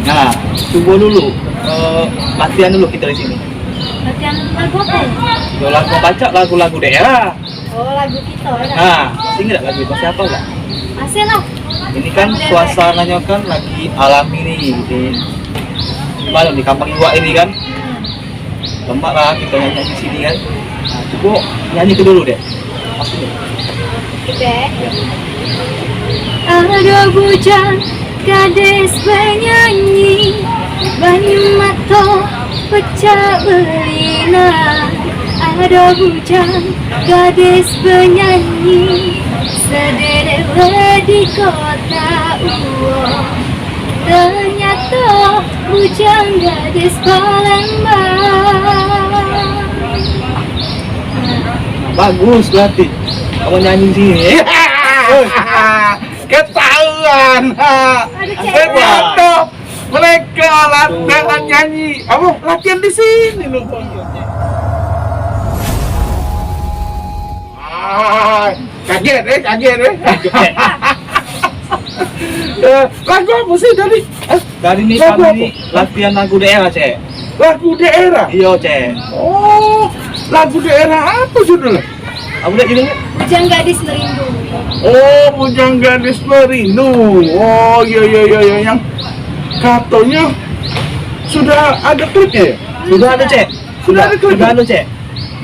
Nah, coba dulu latihan dulu kita di sini. Latihan lagu apa ya? Lagu baca lagu-lagu daerah. Oh, lagu kita ya. Nah, masih nggak lagu masih apa nggak? Masih lah. Ini kan suasananya kan lagi alami nih di mana di Kampung Iwa ini kan. Lemak lah kita nyanyi di sini kan. Nah, coba nyanyi itu dulu deh. Pasti deh. Oke. Ada bujang gadis penyanyi, banyu mato pecah belina. Ada bujang gadis penyanyi, sederhana di kota Uwo. Ternyata bujang gadis Palembang. Bagus berarti kamu nyanyi di sini. Ketahuan. Ternyata mereka latihan nyanyi. Apa? Latihan di sini loh. Kaget kaget. Lagu apa sih tadi? Dari ini Lagu kami latihan lagu daerah, Cek. Lagu daerah. Iya, Cek. Oh, lagu daerah apa judulnya? Kamu lihat judulnya? Bujang gadis merindu. Oh, Bujang Gadis Merindu. Oh, iya yang katanya sudah ada klipnya ya? Sudah ada, Cek. Sudah ada klipnya? Sudah ada, Cek.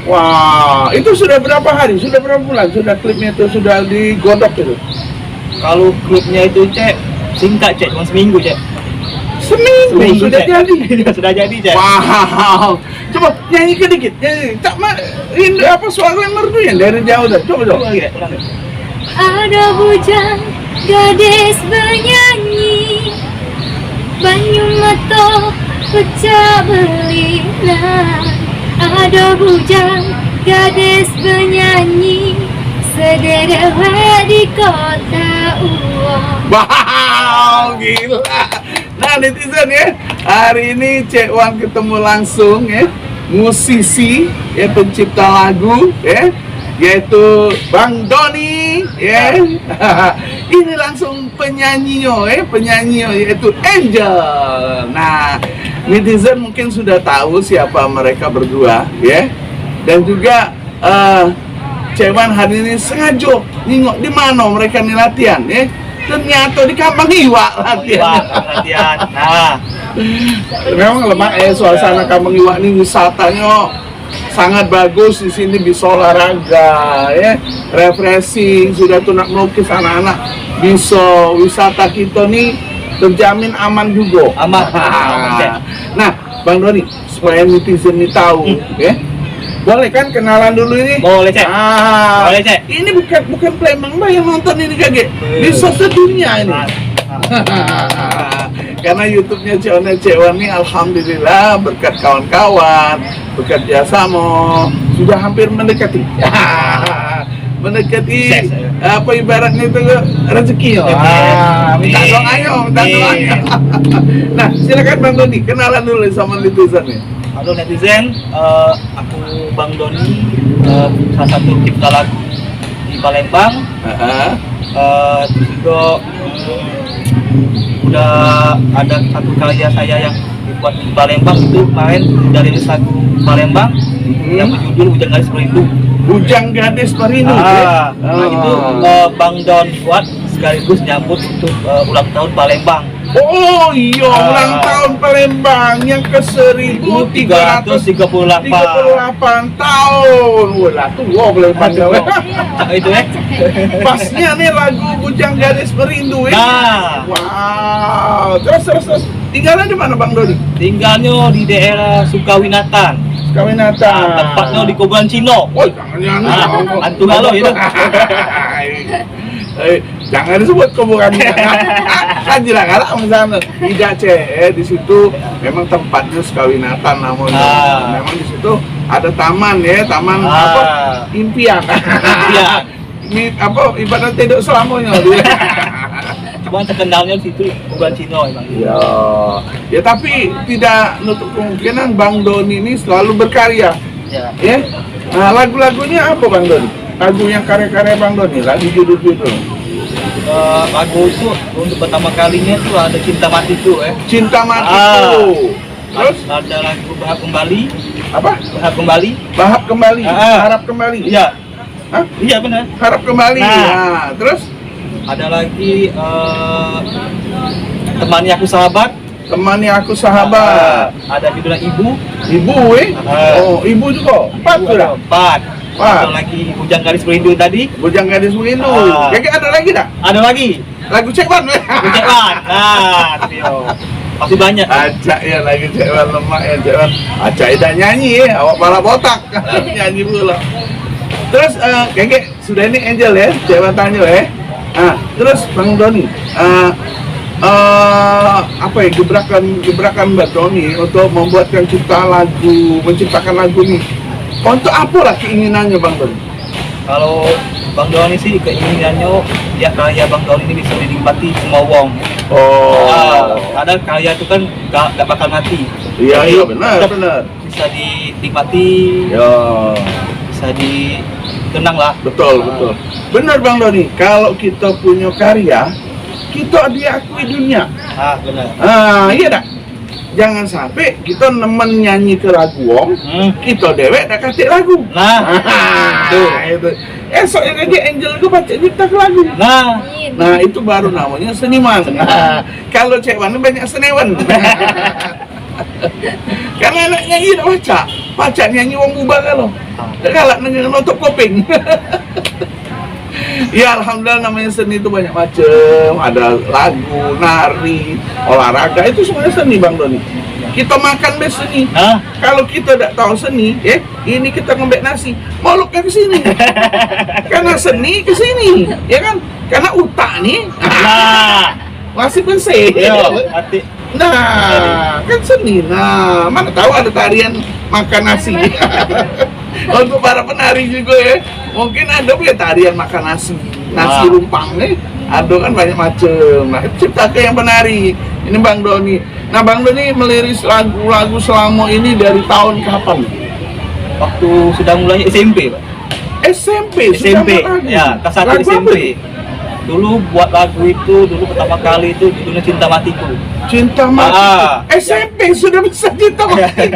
Wah, itu sudah berapa hari? Sudah berapa bulan? Sudah klipnya itu sudah digodok itu? Kalau klipnya itu, Cek, singkat, Cek, cuma seminggu, Cek. Seminggu sudah Cek. jadi. Sudah jadi, Cek. Wow, coba nyanyikan dikit. Nyanyi. Tak ini apa suara yang merdu ya dari jauh dah. Coba. Ulang lagi, Cek, ulang lagi. Ada bujang gadis penyanyi, banyu mato pecah belina. Ada bujang gadis penyanyi, sederhana di kota Uwo. Wow, gila. Nah, netizen ya, hari ini Cek Wan ketemu langsung ya, musisi ya, pencipta lagu ya, yaitu Bang Doni ya. Ini langsung penyanyinya yaitu Angel. Nah, netizen mungkin sudah tahu siapa mereka berdua ya. Dan juga Cek Wan hari ini sengaja nengok di mana mereka nih latihan ya. Ternyata di Kampung Iwa latihan. Nah, Memang lemak suasana Kampung Iwa ini wisatanya sangat bagus. Di sini bisa olahraga ya, refreshing, sudah tuh nak melukis anak-anak bisa wisata kita nih terjamin aman juga. aman, Cek. Nah, Bang Doni, supaya netizen ini tahu ya. Boleh kan kenalan dulu ini? Boleh, Cek. Ah, Boleh, Cek. Ini bukan Palembang Mbak yang nonton ini kaget. Bisa sedunia ini. Karena YouTube-nya Cek Wan ini alhamdulillah berkat kawan-kawan, berkat jasamu sudah hampir mendekati. Mendekati apa ibaratnya itu rezeki ya. Minta doa ayo, minta doa ayo. Nah, silakan Bang Doni kenalan dulu sama netizen nih. Halo netizen, aku Bang Doni, salah satu pencipta lagu di Palembang. Terus juga udah ada satu karya saya yang dibuat di Palembang, itu kemarin dari lagu Palembang yang berjudul Bujang Gadis Merindu. Bujang Gadis Merindu. Nah itu Bang Don buat sekaligus nyambut untuk ulang tahun Palembang. Oh iya, ulang tahun Palembang yang ke-1338 tahun. Wah, tua Palembang. Itu ya. Pasnya nih lagu Bujang Gadis Merindu ya. Nah, wow. Terus tinggalnya di mana Bang Doni? tinggalnya di daerah Sukawinatan. Kawinatan. Tempatnya di Kobulan Cino. Oh, jangan Antu halo itu. Jangan disebut kuburan. Kan jelas kalah sana. Tidak Cek, di situ memang tempatnya Sukawinatan namanya. Memang di situ ada taman ya, taman apa? Impian. Iya. Ini apa ibarat tidak selamanya dia. Cuma terkenalnya di situ Kobulan Cino emang. Ya, ya tapi tidak nutup kemungkinan Bang Doni ini selalu berkarya. Ya. Ya. Nah, lagu-lagunya apa Bang Doni? Lagu yang karya-karya Bang Doni, lagu judul-judul. lagu itu untuk pertama kalinya tuh ada Cinta Matiku Cinta Matiku. Terus ada lagu Berharap Kembali. apa? Berharap Kembali. Bahap kembali, Ah. harap kembali. Iya. Hah? Iya benar. Harap kembali. Nah. Nah, terus Ada lagi Temani Aku Sahabat. temani aku sahabat. Ada judulnya Ibu. Ibu Ah. Oh, ibu juga. Empat Ibu sudah. ada Empat. Empat. Ada lagi Bujang Garis Merindu tadi. Bujang gadis merindu. Ah. Kayaknya ada lagi tak? Ada lagi Lagu Cekwan. Cekwan. Nah, Tio. Pasti banyak. Acak ya lagi Cekwan lemak ya Cekwan. Acak dah nyanyi ya, awak malah botak. Nyanyi pula. Terus kayaknya sudah ini Angel ya, Cekwan tanya ya. Terus Bang Doni, apa ya gebrakan Mbak Doni untuk membuatkan menciptakan lagu ini. Untuk apa lah keinginannya Bang Doni? Kalau Bang Doni sih keinginannya ya karya Bang Doni ini bisa dinikmati semua wong. Ada karya itu kan gak bakal mati. Iya Jadi, iya benar tetap benar. Bisa dinikmati, Ya bisa dikenang lah. betul betul. Benar Bang Doni. Kalau kita punya karya, kita diakui dunia. Benar. Iya dah. Jangan sampai kita nemen nyanyi ke lagu wong, kita dewek dah katik lagu. Nah, tuh. Itu. Esoknya lagi Angel itu baca cipta ke lagu. Nah, itu baru namanya seniman. Kalau Cekwan banyak seniman. Karena anak nyanyi dah baca nyanyi wong ubah kalau. Galak nutup kuping. Ya alhamdulillah namanya seni itu banyak macam. Ada lagu, nari, olahraga itu semuanya seni Bang Doni. Kita makan bes seni. Kalau kita tidak tahu seni, ini kita ngembek nasi, moloknya ke sini. Karena seni ke sini, ya kan? Karena utak nih masih bersih. Hati. Nah, kan seni. Nah, mana tahu ada tarian makan nasi. Untuk para penari juga ya, mungkin ada ya tarian makan nasi rumpang nih. Ada kan banyak macam. Nah, ciptakan yang penari. Ini Bang Doni. Nah, Bang Doni meliris lagu-lagu selama ini dari tahun kapan? Waktu sudah mulai SMP, Pak. SMP. SMP. Sudah Ya, kelas 1 lagu SMP. apa? Dulu buat lagu itu pertama kali itu judulnya Cinta Matiku. Cinta Mati. SMP sudah bisa cinta mati.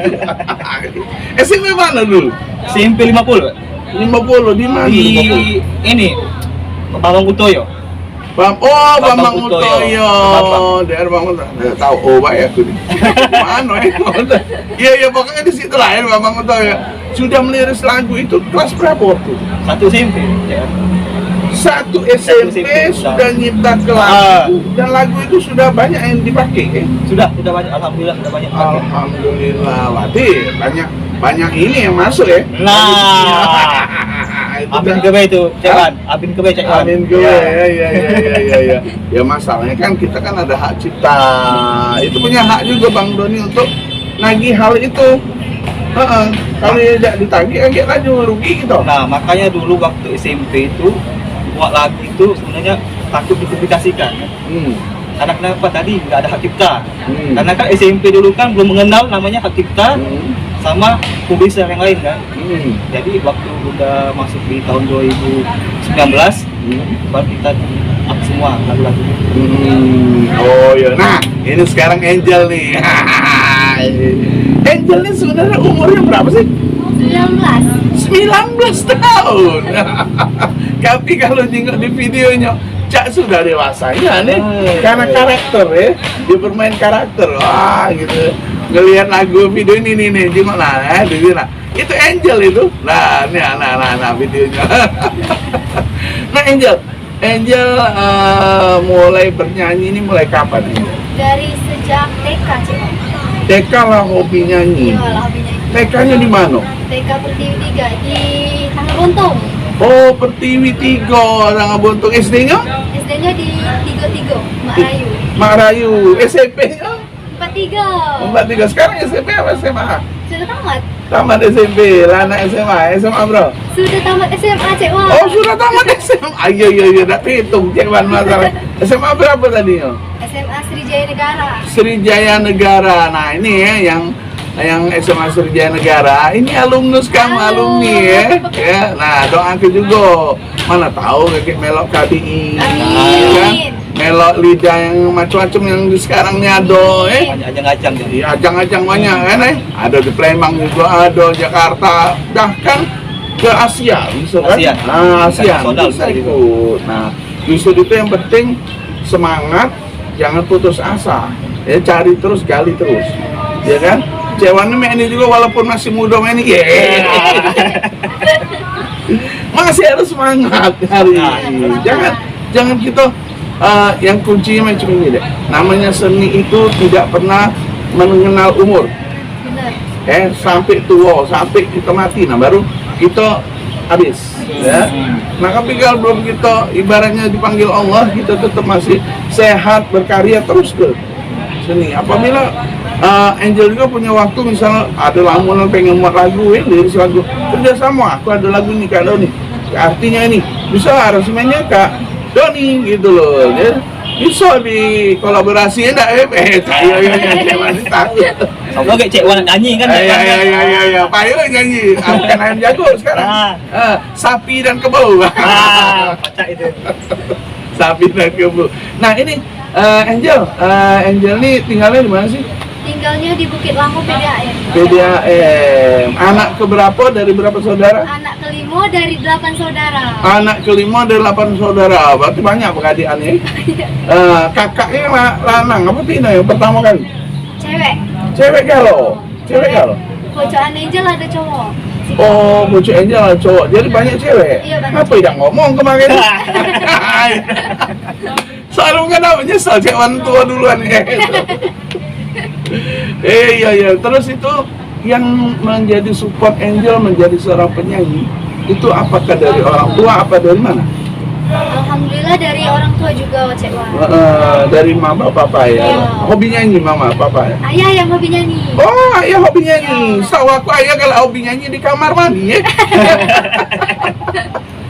SMP mana dulu? SMP 50, Pak. 50 di mana? Di ini Bambang Utoyo. Bambang Utoyo. Utoyo. Daerah Bambang Utoyo. Tahu Pak ya aku nih. Mana ya? Iya pokoknya di situ lah ya Bambang Utoyo. Sudah meliris lagu itu kelas berapa waktu? 1 SMP. Ya. Satu SMP sudah nyipta ke lagu dan lagu itu sudah banyak yang dipakai. Sudah banyak, alhamdulillah sudah banyak. Alhamdulillah, berarti banyak ini yang masuk ya. Nah, Abin Kebe itu, Cekwan. Abin Kebe Cekwan. Amin gue ya. Ya masalahnya kan kita kan ada hak cipta. Itu punya hak juga Bang Doni untuk nagih hal itu. Kalau tidak ditagih agak laju rugi gitu. Nah, makanya dulu waktu SMP itu buat lagu itu sebenarnya takut dipublikasikan. Karena kenapa tadi nggak ada hak cipta? Karena kan SMP dulu kan belum mengenal namanya hak cipta sama publisher yang lain kan. Jadi waktu udah masuk di tahun 2019 baru kita up semua lagu-lagu. Oh ya, nah ini sekarang Angel nih. Angel ini sebenarnya umurnya berapa sih? 19 tahun. Tapi kalau tengok di videonya, Cak sudah dewasanya nih. Karena karakter ya, dia bermain karakter. Wah gitu. Ngelihat lagu video ini nih, gimana? Itu Angel itu. Nah videonya. Nah Angel mulai bernyanyi ini mulai kapan nih? Dari sejak TK, Cik. TK lah hobi nyanyi. Iya lah hobinya. TK-nya di mana? TK Pertiwi 3 di Tangga Bontong. Oh, Pertiwi 3, Tangga Bontong. SD-nya? SD-nya di 33, Mak Rayu. Mak Rayu. SMP-nya? 43. 43. Sekarang SMP apa SMA? Sudah tamat. Tamat SMP, Lana SMA bro? Sudah tamat SMA, Cek Wan. Oh, sudah tamat SMA. Iya, tak hitung Cek Wan masalah. SMA berapa tadi? SMA Sriwijaya Negara. Sriwijaya Negara. Nah, ini ya yang yang SMA Sriwijaya Negara, ini alumnus kamu, alumni ya. Ya, nah doakan juga. Mana tahu kayak melok KBI, Amin. kan? Melok lidah yang macam-macam yang sekarang ini ada, Ajang-ajang jadi. Iya, ajang-ajang banyak kan, Ada di Palembang juga, ada Jakarta, bahkan ke Asia, bisa kan? Asia. Nah, Asia Nasional bisa bisa ikut. Nah, justru itu yang penting semangat, jangan putus asa. Ya cari terus, gali terus, ya kan? Cewan ini juga walaupun masih muda ini, masih harus semangat hari ini. Jangan kita yang kuncinya macam ini deh. Namanya seni itu tidak pernah mengenal umur. Benar. Sampai tua, sampai kita mati, nah baru kita habis. Ya. Nah tapi kalau belum kita ibaratnya dipanggil Allah, kita tetap masih sehat, berkarya terus ke seni. Apabila Angel juga punya waktu, misalnya ada lamunan pengen buat lagu, liris lagu, kerja sama, aku ada lagu nih Kak Doni, artinya ini bisa aransemennya Kak Doni gitu loh, ya. Bisa di kolaborasi enggak saya nyanyi masih tahu. Sama kayak Cek Wan nyanyi kan. Ya, Payo nyanyi, bukan ayam jago sekarang. Sapi dan kebo. Pacak itu. Sapi dan kebo. Nah ini Angel nih tinggalnya di mana sih? Tinggalnya di Bukit Lampu PDAM. PDAM. Anak keberapa dari berapa saudara? Anak kelima dari 8 saudara. Anak kelima dari 8 saudara. Berarti banyak pengadilannya. Kakaknya lanang apa Tina yang pertama kali? Cewek. Cewek galau. Pojokan Angel ada cowok. Oh, bocah Angel ada cowok. Jadi banyak cewek. Iya, banyak Apa yang ngomong kemarin? Soalnya kan namanya nyesal cewek tua duluan ya. Iya. Terus itu yang menjadi support Angel menjadi seorang penyanyi itu apakah dari orang tua apa dari mana? Alhamdulillah dari orang tua juga Cek Wan. Dari mama papa ya. Iya. Hobi nyanyi mama papa ya. Ayah yang hobi nyanyi. Oh, ayah hobi nyanyi. Iya. Tahu aku ayah kalau hobi nyanyi di kamar mandi ya.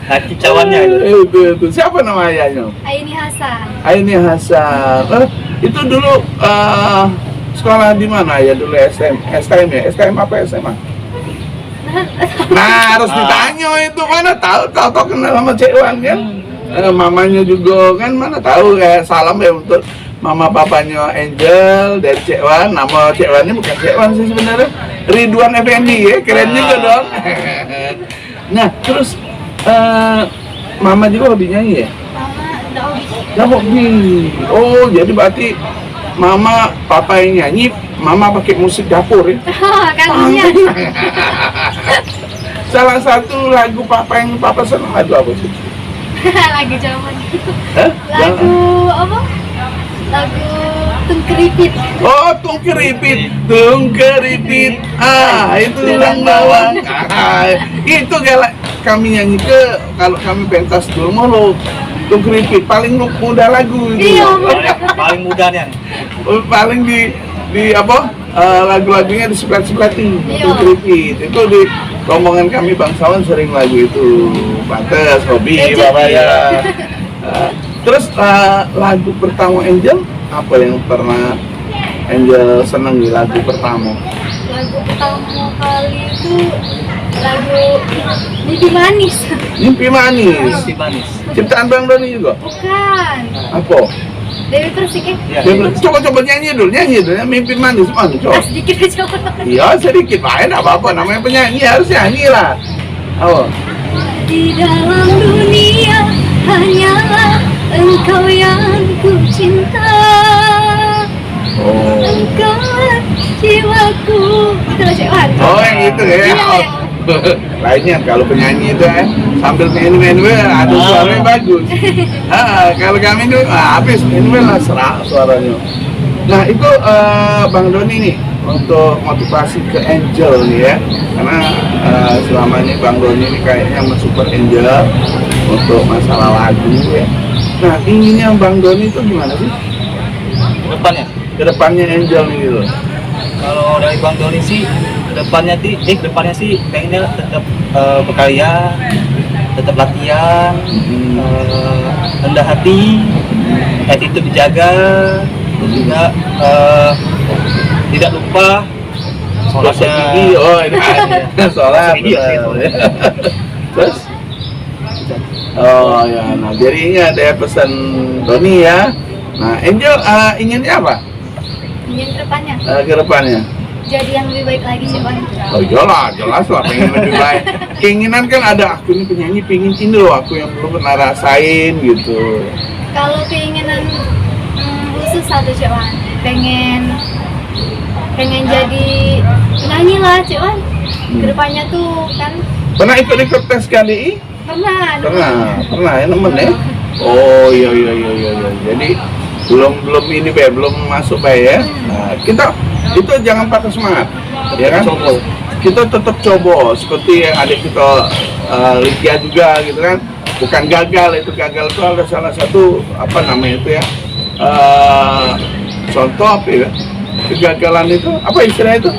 Hati cawannya itu. Itu. Siapa nama ayahnya? Aini Hasan. Aini Hasan. Itu dulu sekolah di mana ya dulu STM ya? STM apa SMA? Nah, harus ditanya itu mana tahu kenal sama Cek Wan kan? Mamanya juga kan mana tahu kayak salam ya untuk mama papanya Angel dari Cek Wan. Nama Cek Wan ini bukan Cek Wan sih sebenarnya, Ridwan Effendi ya, keren juga dong. Nah, terus mama juga hobi nyanyi ya? Mama enggak hobi. Ya hobi. Oh, jadi berarti mama papa yang nyanyi, mama pakai musik dapur ya? Kalinya. Salah satu lagu papa yang papa senang lagu apa sih? Lagu zaman itu. Hah? Lagu apa? Lagu Tungkeripit. Oh, Tungkeripit. Itu tulang bawang. Itu kalau kami nyanyi kalau kami pentas dulu mulu. Tungkeripit paling mudah lagu itu. Iya. Paling mudah nih. Paling di apa? Lagu-lagunya di sebelah-sebelahin. Iya. Tungkeripit. Itu di rombongan kami bangsawan sering lagu itu. Pantes, hobi, bapak ya. Terus lagu pertama Angel apa yang pernah Angel seneng di lagu pertama? Lagu pertama kali itu lagu Mimpi Manis. Mimpi Manis. Masih manis. Ciptaan Bang Doni juga? Bukan. Apa? Dewi Persik Iya. Coba nyanyi dulu Mimpi Manis mana coba? sedikit aja. Iya sedikit main apa namanya penyanyi harus nyanyi lah. Oh. Di dalam dunia hanyalah engkau yang ku cinta. Oh. Engkau jiwaku. Itu Cek Wan. Oh yang itu ya. Iya, Oh. Lainnya kalau penyanyi itu sambil main ada suaranya bagus. Kalau kami itu habis main lah serak suaranya. Nah itu Bang Doni nih untuk motivasi ke Angel nih ya, karena selama ini Bang Doni ini kayaknya mensupport Angel untuk masalah lagu ya. Nah inginnya Bang Doni itu gimana sih? Depannya. Kedepannya Angel nih gitu. Kalau dari Bang Doni sih kedepannya sih pengennya tetap berkarya, tetap latihan, rendah hati, attitude dijaga, terus juga tidak lupa Sholatnya. gosok gigi, oh ini sholat. Gigi ya, benar. Terus, oh ya, nah jadi ini ada pesan Doni ya. Nah, Angel inginnya apa Ingin kedepannya ke depannya? jadi yang lebih baik lagi Cik Wan. Oh iyalah, jelas lah pengen lebih baik. Keinginan kan ada, aku ini penyanyi, pengen ini loh aku yang belum pernah rasain gitu. Kalau keinginan khusus satu Cik Wan, pengen jadi penyanyi lah Cik Wan. Kedepannya tuh kan Pernah ikut tes KDI? pernah Pernah ya temen ya? Oh iya. Jadi belum masuk ya. Nah, kita itu jangan patah semangat, ya kan? Coba. Kita tetap coba seperti yang adik kita Lydia juga gitu kan. Bukan gagal itu ada salah satu apa namanya itu ya? Contoh apa ya? Kegagalan itu apa istilah itu?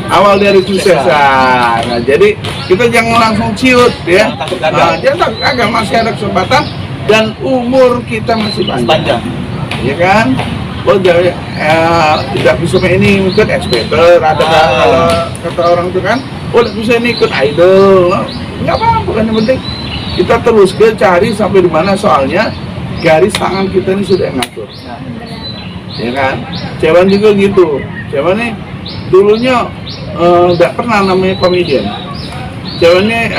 Awal dari kesuksesan. Nah, jadi kita jangan langsung ciut ya. Jangan takut gagal. Jangan takut gagal, masih ada kesempatan dan umur kita masih panjang. Ya kan? Oh tidak bisa ini ikut ekspektor, ada kan kalau kata orang itu kan, oh tidak bisa ini ikut idol, nggak apa-apa kan, yang penting kita terus ke cari sampai di mana, soalnya garis tangan kita ini sudah ngatur, ya kan? Cewan juga gitu, Cewan nih dulunya nggak pernah namanya komedian, Cewan ini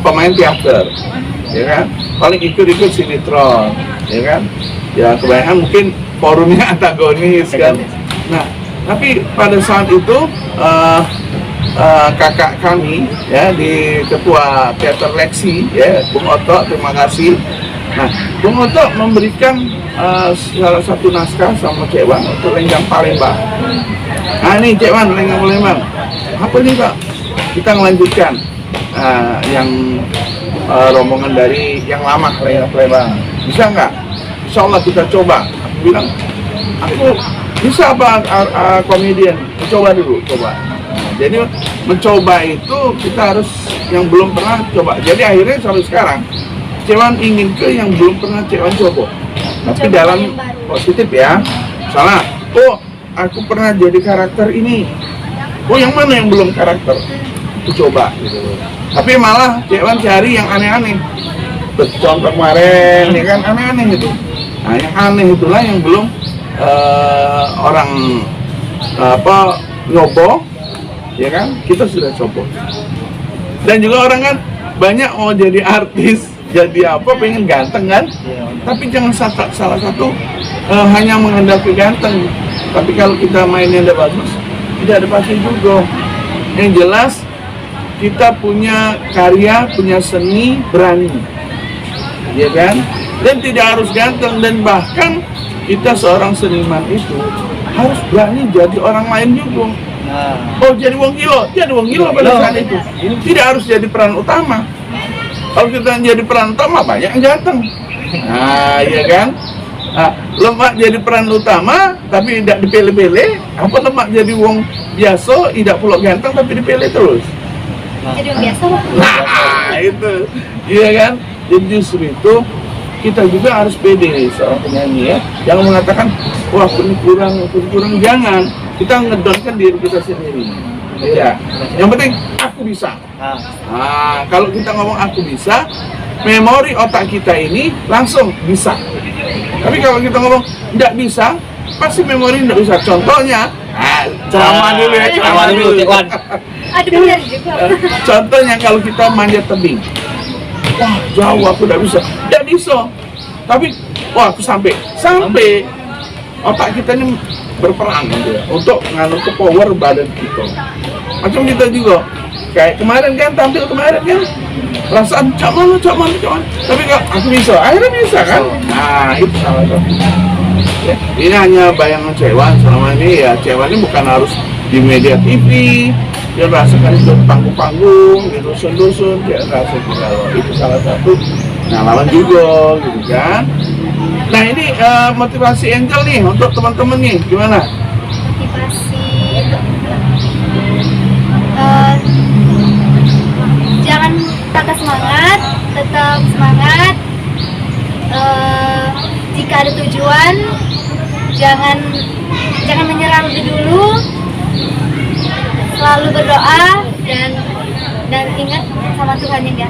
pemain teater, ya kan? Paling ikut sinetron, ya kan? Ya kebanyakan mungkin forumnya antagonis kan. Nah, tapi pada saat itu kakak kami ya di ketua teater Leksi ya, Bung Oto, terima kasih. Nah, Bung Oto memberikan salah satu naskah sama Cewan untuk Lenggang Palembang. Nah ini Cewan, Lenggang Palembang. Apa nih Pak? Kita melanjutkan yang rombongan dari yang lama Lenggang Palembang. Bisa nggak? Insya Allah kita coba. Aku bilang, aku bisa apa komedian? Coba dulu, coba. Jadi mencoba itu kita harus yang belum pernah coba. Jadi akhirnya sampai sekarang Cewan ingin ke yang belum pernah Cewan coba. Tapi dalam positif ya. Salah. Oh, aku pernah jadi karakter ini. Oh, yang mana yang belum karakter? Aku coba. Gitu. Tapi malah Cewan cari yang aneh-aneh. Contoh kemarin, ya kan aneh-aneh itu. Nah, yang aneh itulah yang belum orang nyoba, ya kan? Kita sudah coba. Dan juga orang kan banyak mau jadi artis, jadi apa, pengen ganteng kan? Tapi jangan salah satu hanya mengandalkan ganteng. Tapi kalau kita mainnya tidak bagus, tidak ada pasti juga. Yang jelas kita punya karya, punya seni, berani, ya kan? Dan tidak harus ganteng, dan bahkan kita seorang seniman itu harus berani jadi orang lain juga. Oh jadi wong gila pada saat itu. Tidak harus jadi peran utama. Kalau kita jadi peran utama banyak yang ganteng. Nah iya kan. Nah, lemak jadi peran utama tapi tidak dipilih-pilih. Apa lemak jadi wong biasa, tidak perlu ganteng tapi dipilih terus. Jadi yang biasa lah. Nah itu, iya kan. Jadi justru itu kita juga harus pede seorang penyanyi ya. Jangan mengatakan, wah aku ini kurang, jangan. Kita ngedonkan diri kita sendiri. Ya. Yang penting aku bisa. Nah, kalau kita ngomong aku bisa, memori otak kita ini langsung bisa. Tapi kalau kita ngomong tidak bisa, pasti memori tidak bisa. Contohnya, ceramah dulu ya, ceramah dulu. Ada benar juga. Contohnya kalau kita manjat tebing. Wah jauh aku tidak bisa, tapi wah aku sampai otak kita ini berperan gitu ya, untuk nganu ke power badan kita. Macam kita juga kayak kemarin kan, tampil kemarin kan perasaan cak mana, tapi kalau aku bisa, akhirnya bisa kan. Nah itu salah satu ya. Ini hanya bayangan Cewan selama ini ya. Cewan ini bukan harus di media TV, dia rasakan itu panggung-panggung, di dusun-dusun, dia rasakan kalau itu salah satu pengalaman juga, gitu kan. Nah ini motivasi Angel nih untuk teman-teman nih, gimana? Motivasi jangan patah semangat, tetap semangat. Jika ada tujuan, jangan menyerah lebih dulu. selalu berdoa dan ingat sama Tuhannya ya.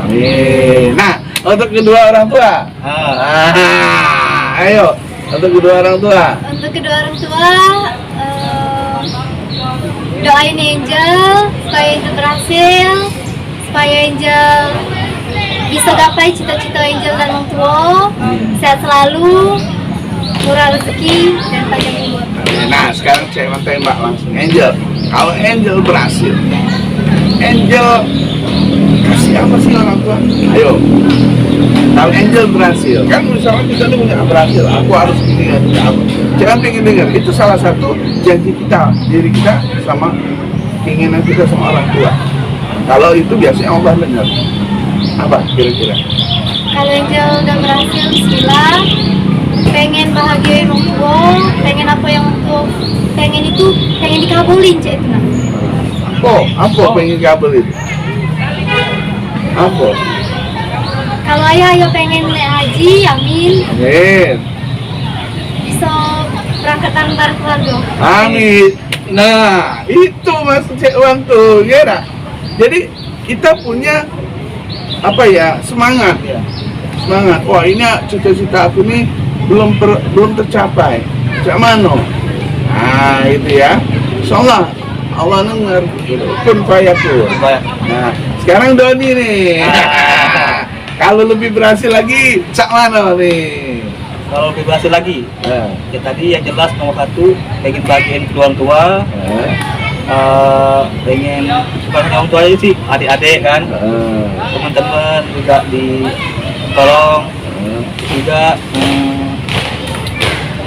Amin. Nah, untuk kedua orang tua. Ayo, untuk kedua orang tua. Untuk kedua orang tua, doain Angel supaya Angel berhasil, supaya Angel bisa gapai cita-cita Angel dan orang tua, sehat selalu, murah rezeki dan panjang umur. Nah, sekarang saya mau tembak langsung Angel. Kalau Angel berhasil, Angel kasih apa sih orang tua? Ayo. Kalau Angel berhasil, kan misalnya kita tuh punya berhasil, aku harus ini apa? Jangan pengen dengar. Itu salah satu janji kita, diri kita sama keinginan kita sama orang tua. Kalau itu biasanya Allah dengar. Apa kira-kira? Kalau Angel udah berhasil, bismillah, pengen bahagiain orang tua, pengen apa yang orang tua pengen itu, pengen dikabulin cek itu nah. Apa pengen kabel itu? Apa? Kalau ayah pengen naik haji, amin, Amin. bisa berangkat antar keluarga. Amin. Nah, itu maksud Cek Wan tuh, ya nak? Jadi kita punya apa ya, semangat ya, semangat. Wah, ini cita-cita aku nih belum tercapai. Cak mano? Nah, itu ya. Insyaallah Allah dengar gitu. Kun fayakun. Nah, sekarang Doni nih. Kalau lebih berhasil lagi, Cak mano nih? Kalau lebih berhasil lagi, Nah, ya tadi yang jelas nomor satu pengen bagian kedua orang tua, pengen bukan hanya orang tua aja sih, adik-adik kan, teman-teman juga ditolong juga.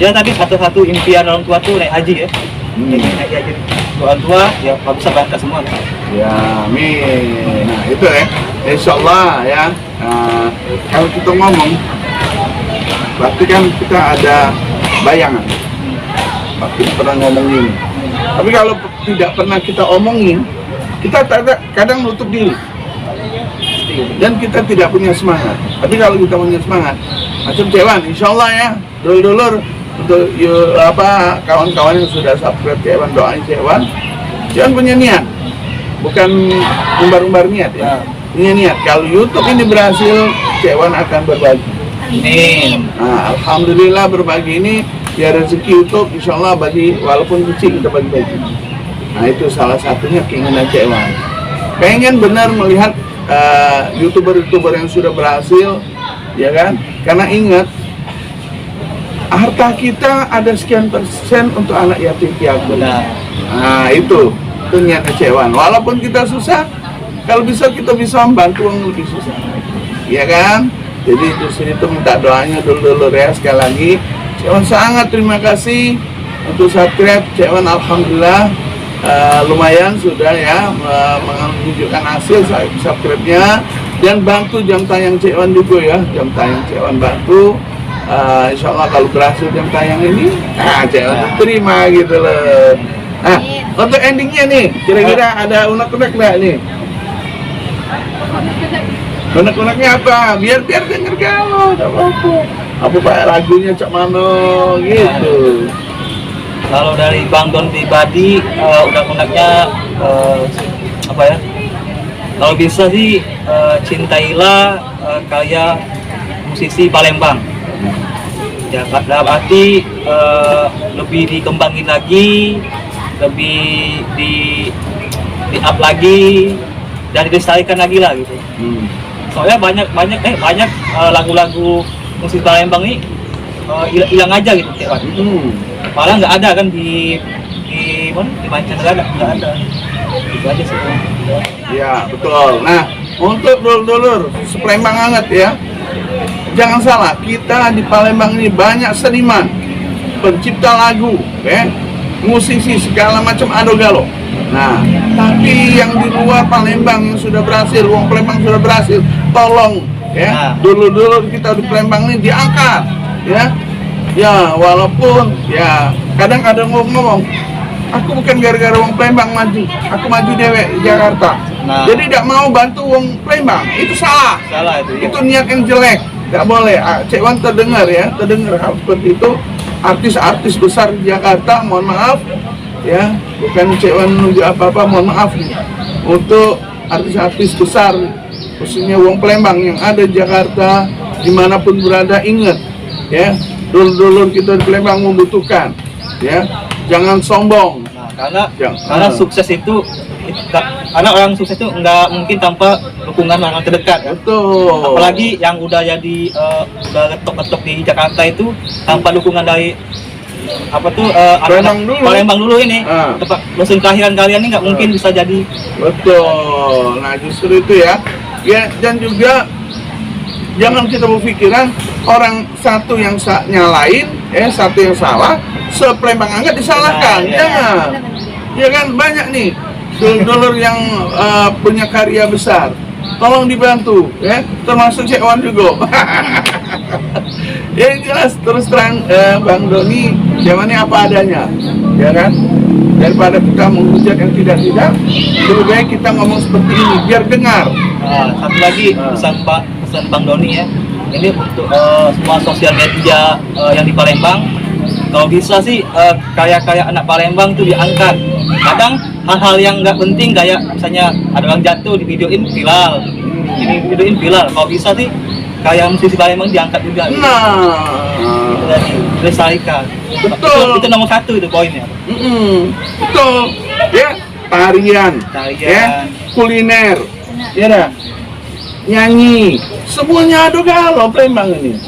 Ya tadi satu-satu impian orang tua tuh naik haji ya, pengen naik haji orang tua ya kalau bisa berangkat semua. ya, amin. Nah, itu ya. Insyaallah ya. Kalau kita ngomong, berarti kan kita ada bayangan. Kita pernah ngomongin. Tapi kalau tidak pernah kita omongin, kita kadang nutup diri. Dan kita tidak punya semangat. Tapi kalau kita punya semangat, macam Cewan, insyaallah ya, dulur-dulur untuk kawan-kawan yang sudah subscribe Cewan, doain Cewan. Cewan punya niat, bukan umbar-umbar niat ya. Punya niat. Kalau YouTube ini berhasil, Cewan akan berbagi. Amin. Nah, alhamdulillah berbagi ini ya rezeki YouTube, insyaallah bagi walaupun kecil kita bagi-bagi. Nah, itu salah satunya keinginan Cewan. Pengen benar melihat youtuber-youtuber yang sudah berhasil, ya kan? Karena ingat, harta kita ada sekian persen untuk anak yatim piatu. Nah, itu niatnya Cewan. Walaupun kita susah, kalau bisa kita bisa membantu yang lebih susah, ya kan? Jadi itu sini tuh minta doanya dulu ya sekali lagi. Cewan sangat terima kasih untuk subscribe Cewan, alhamdulillah lumayan sudah ya menunjukkan hasil subscribe-nya, dan bantu jam tayang Cewan juga ya, jam tayang Cewan bantu. Insyaallah kalau berhasil jam tayang ini, Cewan terima gitu loh. Nah, untuk endingnya nih, kira-kira ada unek-unek nggak nih? Unek-uneknya apa? Biar denger kalau apa pak lagunya Cak Mano gitu. Kalau dari Bang Don pribadi, unek-uneknya apa ya? Kalau bisa sih cintailah karya musisi Palembang. Ya, dalam arti lebih dikembangin lagi, lebih di up lagi dan dilestarikan lagi lah gitu. Soalnya banyak lagu-lagu musik Palembang ini hilang aja gitu Cek Wan. Malah nggak ada kan di mancanegara nggak ada. Itu aja sih. Ya betul. Nah, untuk dulur-dulur sepalembang banget ya. Jangan salah, kita di Palembang ini banyak seniman, pencipta lagu, ya, musisi segala macam ado galo. Nah, tapi yang di luar Palembang yang sudah berhasil, wong Palembang sudah berhasil, tolong ya, dulu-dulu kita di Palembang ini diangkat, ya. Ya, walaupun ya kadang ada ngomong, aku bukan gara-gara wong Palembang maju, aku maju dewek di Jakarta. Nah. Jadi tidak mau bantu wong Palembang, itu salah. Salah itu. Itu niat yang jelek, tidak boleh. Cek Wan terdengar ya, terdengar hal seperti itu. Artis-artis besar di Jakarta, mohon maaf, ya, bukan Cek Wan menuju apa-apa, mohon maaf nih untuk artis-artis besar, khususnya Wong Palembang yang ada di Jakarta, dimanapun berada, ingat ya, dulur-dulur kita di Palembang membutuhkan, ya, jangan sombong. Nah, karena sukses itu karena orang sukses itu nggak mungkin tanpa dukungan orang terdekat kan? Betul. Apalagi yang udah jadi udah letok-letok di Jakarta itu tanpa dukungan dari apa tuh Palembang dulu ini tempat dosen kelahiran kalian ini nggak mungkin bisa jadi. Betul. Nah justru itu ya, dan juga jangan kita berpikiran orang satu yang nyalain, satu yang salah, se-Palembang Angkat disalahkan. Jangan. Ya kan banyak nih dulur yang punya karya besar, tolong dibantu, ya, termasuk Cek Wan juga. Ya jelas, terus terang Bang Doni, zamannya apa adanya, ya kan? Daripada kita menghujat yang tidak-tidak, lebih baik kita ngomong seperti ini biar dengar. Satu lagi pesan Bang Doni ya, ini untuk semua sosial media yang di Palembang, kalau bisa sih karya-karya anak Palembang itu diangkat. Kadang hal-hal yang nggak penting kayak misalnya ada orang jatuh di videoin viral, ini videoin viral. Kalau bisa sih kayak musisi Palembang diangkat juga. Itu dari dilestarikan. Betul. Itu nomor satu itu poinnya. Betul. Ya, tarian, ya, kuliner, ya dah, nyanyi, semuanya ada kalau Palembang ini.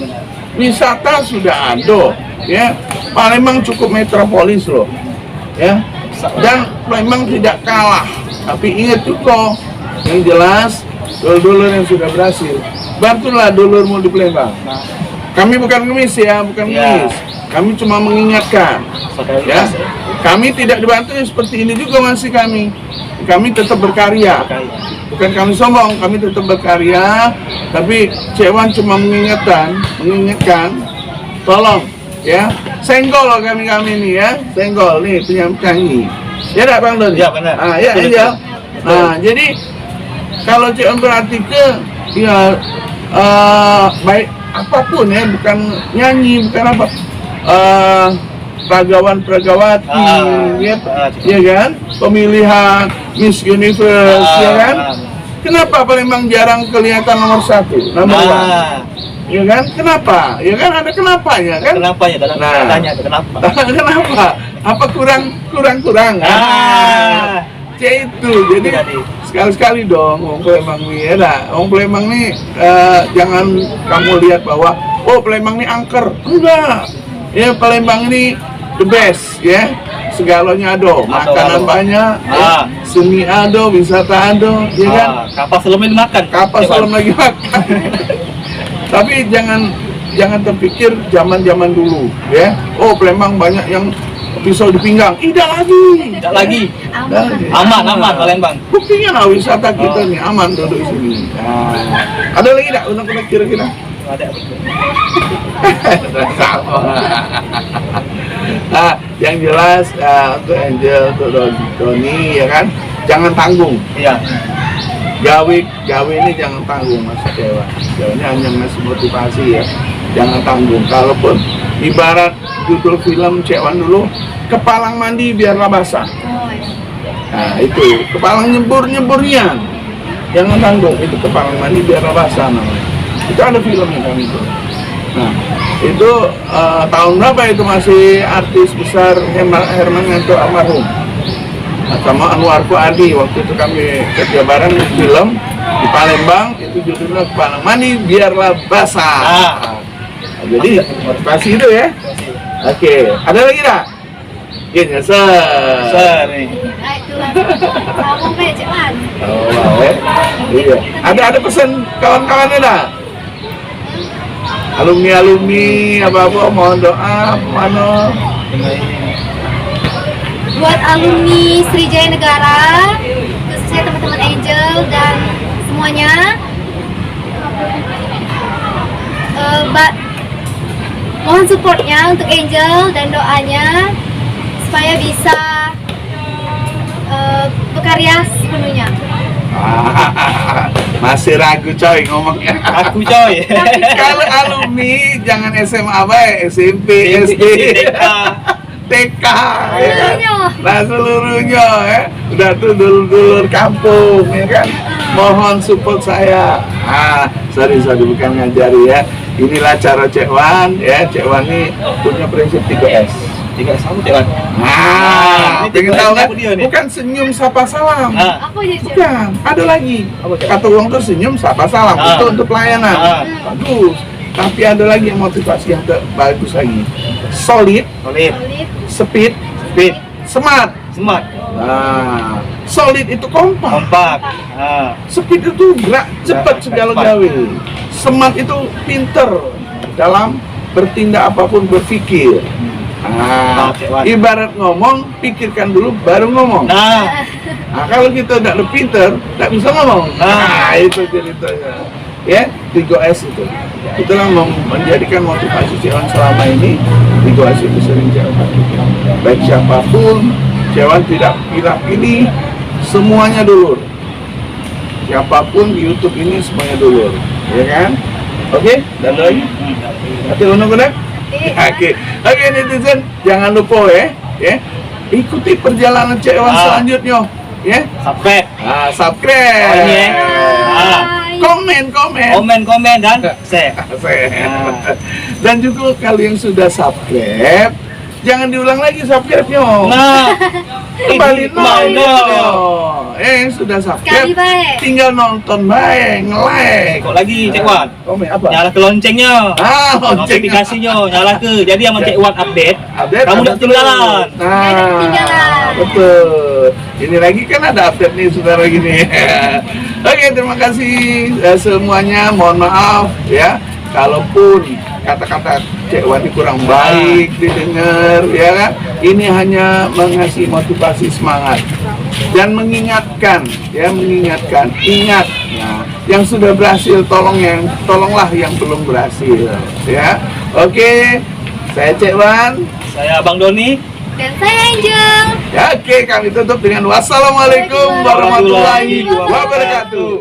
Wisata sudah ada, ya. Palembang cukup metropolis loh, ya. Dan Palembang tidak kalah. Tapi ingat juga, yang jelas dulur-dulur yang sudah berhasil, bantulah dulurmu di Palembang. Kami bukan ngemis ya, bukan ngemis. Kami cuma mengingatkan, ya. Kami tidak dibantu seperti ini juga masih kami. Kami tetap berkarya. Bukan kami sombong, kami tetap berkarya. Tapi Cek Wan cuma mengingatkan, tolong, ya, senggol loh kami ini ya, senggol nih penyanyi. Ya enggak Bang Don? Ya benar. Ya Angel. Nah, jadi kalau Cek Wan perhatikan, ya baik apapun ya, bukan nyanyi, bukan apa, peragawan-peragawati, ya kan, pemilihan Miss Universe, ya kan. Kenapa Palembang jarang kelihatan nomor 1, nomor 1? Ya kan, kenapa? Ya kan ada kenapanya kan? Kenapanya? Tanya kenapa? Kenapa? Apa kurang? Itu jadi sekali-sekali dong Wong Palembang nih, ya dah. Wong Palembang nih jangan kamu lihat bahwa Palembang nih angker, enggak. Ya Palembang ini the best, ya. Segalanya ada, makanan banyak, seni ada, wisata ada, ya kan? Kapal selamnya dimakan. Kapal selam lagi makan. Tapi jangan terpikir zaman dulu, ya. Palembang banyak yang pisau di pinggang. Tidak lagi. Aman Palembang. Buktinya lah wisata kita nih aman duduk di sini. Ada lagi tak untuk kira-kira? Ada. Yang jelas untuk Angel, untuk Doni, ya kan, jangan tanggung. Iya. Gawe ini jangan tanggung Mas Dewa. Ini hanya ngasih motivasi ya. Jangan tanggung. Kalaupun ibarat judul film Cek Wan dulu, kepalang mandi biarlah basah. Nah itu kepalang nyembur-nyemburnya. Jangan tanggung, itu kepalang mandi biarlah basah namanya. Itu ada filmnya kami itu. Nah itu tahun berapa itu masih artis besar Herman Nganto almarhum. Sama Anwar Fuadi, waktu itu kami kerja bareng di film di Palembang, itu judulnya kepalang mandi biarlah basah. Jadi motivasi itu ya. Oke, ada lagi tak? Gini, Ser nih. Iya. Ada pesan kawan-kawannya dah? Alumni apa mohon doa mana? Buat alumni Sriwijaya Negara, khususnya teman-teman Angel dan semuanya, mohon supportnya untuk Angel dan doanya supaya bisa berkarya sepenuhnya. Masih ragu coy ngomongnya. Aku coy. Kalau alumni jangan SMA baik, SMP, SD. TK ya kan? Seluruhnya. Nah seluruhnya ya, udah tuh dulur-dulur kampung ya kan, mohon support saya. Sorry bukan ngajari ya, inilah cara Cek Wan ya. Cek Wan ini punya prinsip 3S. 3S kamu Cek Wan. Nah, ini pengen 3S tahu kan? apa dia nih? Bukan senyum sapa salam. Apa aja Cek? Bukan, ada lagi. Apa, Cek? Kata uang tuh senyum sapa salam, Ah. itu untuk pelayanan. Ah. Bagus. Tapi ada lagi yang motivasi yang bagus lagi. Solid, Solid, Solid. speed, speed, smart. smart, Nah, solid itu kompak. kompak. Speed itu gerak cepat segala gawe. Smart itu pinter dalam bertindak apapun, berpikir. Nah, ibarat ngomong, pikirkan dulu baru ngomong. Nah, Kalau kita tidak ada pinter, tidak bisa ngomong. Nah, itu ceritanya. Ya, 3S itu. Itulah menjadikan motivasi Cek Wan selama ini. 3S itu sering Cek Wan lakukan. Baik siapapun, Cek Wan tidak pilih-pilih, semuanya dulur. Siapapun di YouTube ini semuanya dulur, ya kan? Oke, dan lagi. Hati unu kuda? Oke, netizen, jangan lupa ya, ikuti perjalanan Cek Wan selanjutnya, ya. subscribe, Subscribe. Oh, ini ya. Komen. komen dan share. Dan juga kalau yang sudah subscribe, jangan diulang lagi subscribe-nya. Nah, Kembali kembali nol. Yang sudah subscribe, Sekali baik. tinggal nonton baik, nge-like. kok lagi Cek Wan? Komen apa? Nyala ke loncengnya. Lonceng. Notifikasinya nyala ke. Jadi yang Cek Wan update, Update, kamu ada tidak ketinggalan. terus. Nah, ketinggalan. betul. Ini lagi kan ada update nih saudara gini. Oke, terima kasih semuanya. Mohon maaf ya, kalaupun kata-kata Cek Wan kurang baik didengar, ya kan? Ini hanya mengasih motivasi semangat dan mengingatkan, ya mengingatkan. Ingat, nah, yang sudah berhasil tolonglah yang belum berhasil, ya. Oke, saya Cek Wan. Saya Bang Doni. Dan saya Angel. Ya, oke, kami tutup dengan wassalamualaikum warahmatullahi wabarakatuh.